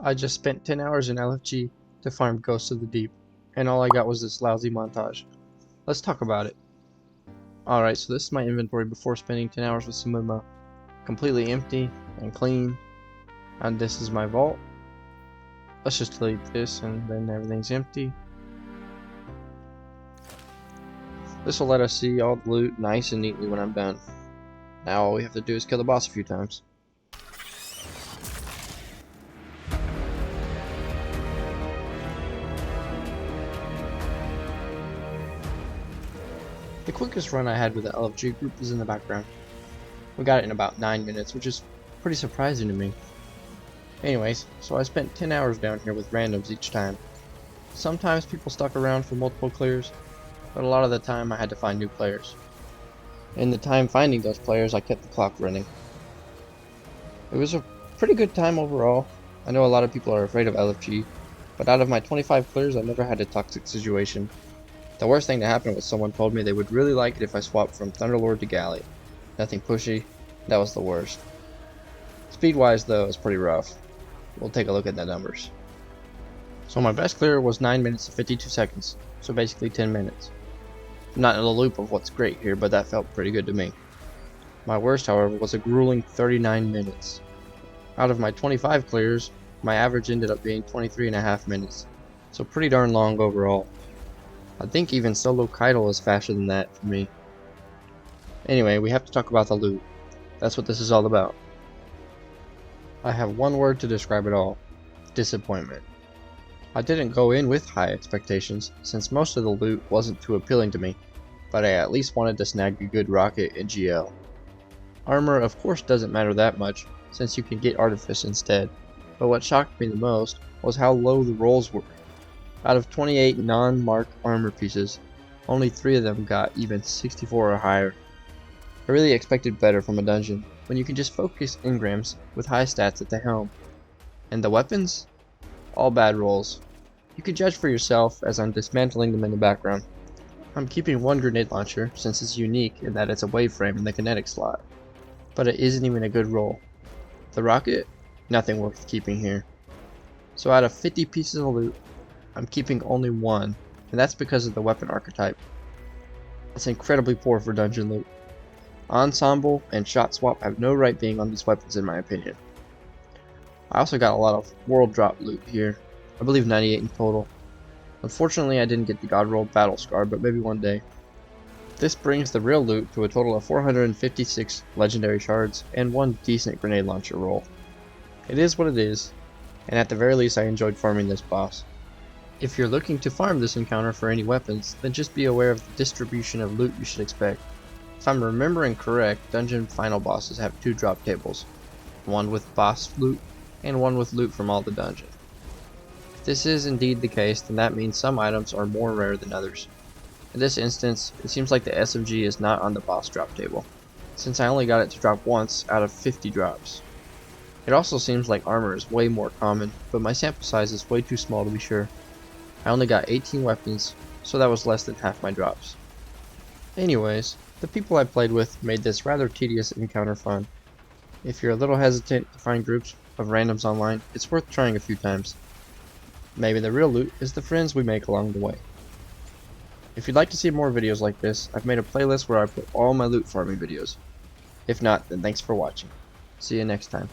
I just spent 10 hours in LFG to farm Ghosts of the Deep, and all I got was this lousy montage. Let's talk about it. Alright, so this is my inventory before spending 10 hours with Simmumah. Completely empty and clean. And this is my vault. Let's just delete this and then everything's empty. This will let us see all the loot nice and neatly when I'm done. Now all we have to do is kill the boss a few times. The quickest run I had with the LFG group is in the background. We got it in about 9 minutes, which is pretty surprising to me. Anyways, so I spent 10 hours down here with randoms each time. Sometimes people stuck around for multiple clears, but a lot of the time I had to find new players. In the time finding those players, I kept the clock running. It was a pretty good time overall. I know a lot of people are afraid of LFG, but out of my 25 clears I never had a toxic situation. The worst thing to happen was someone told me they would really like it if I swapped from Thunderlord to Galley. Nothing pushy, that was the worst. Speed wise though, it was pretty rough. We'll take a look at the numbers. So my best clear was 9 minutes and 52 seconds, so basically 10 minutes. I'm not in the loop of what's great here, but that felt pretty good to me. My worst, however, was a grueling 39 minutes. Out of my 25 clears, my average ended up being 23.5 minutes, so pretty darn long overall. I think even solo Kaido is faster than that for me. Anyway, we have to talk about the loot. That's what this is all about. I have one word to describe it all. Disappointment. I didn't go in with high expectations, since most of the loot wasn't too appealing to me, but I at least wanted to snag a good rocket and GL. Armor of course doesn't matter that much, since you can get Artifice instead, but what shocked me the most was how low the rolls were. Out of 28 non-marked armor pieces, only 3 of them got even 64 or higher. I really expected better from a dungeon, when you can just focus engrams with high stats at the helm. And the weapons? All bad rolls. You can judge for yourself as I'm dismantling them in the background. I'm keeping one grenade launcher since it's unique in that it's a wave frame in the kinetic slot, but it isn't even a good roll. The rocket? Nothing worth keeping here. So out of 50 pieces of loot, I'm keeping only 1, and that's because of the weapon archetype. It's incredibly poor for dungeon loot. Ensemble and shot swap have no right being on these weapons in my opinion. I also got a lot of world drop loot here, I believe 98 in total. Unfortunately I didn't get the God Roll Battle Scar, but maybe one day. This brings the real loot to a total of 456 legendary shards and 1 decent grenade launcher roll. It is what it is, and at the very least I enjoyed farming this boss. If you're looking to farm this encounter for any weapons, then just be aware of the distribution of loot you should expect. If I'm remembering correct, dungeon final bosses have 2 drop tables, one with boss loot and one with loot from all the dungeon. If this is indeed the case, then that means some items are more rare than others. In this instance, it seems like the SMG is not on the boss drop table, since I only got it to drop once out of 50 drops. It also seems like armor is way more common, but my sample size is way too small to be sure. I only got 18 weapons, so that was less than half my drops. Anyways, the people I played with made this rather tedious encounter fun. If you're a little hesitant to find groups of randoms online, it's worth trying a few times. Maybe the real loot is the friends we make along the way. If you'd like to see more videos like this, I've made a playlist where I put all my loot farming videos. If not, then thanks for watching. See you next time.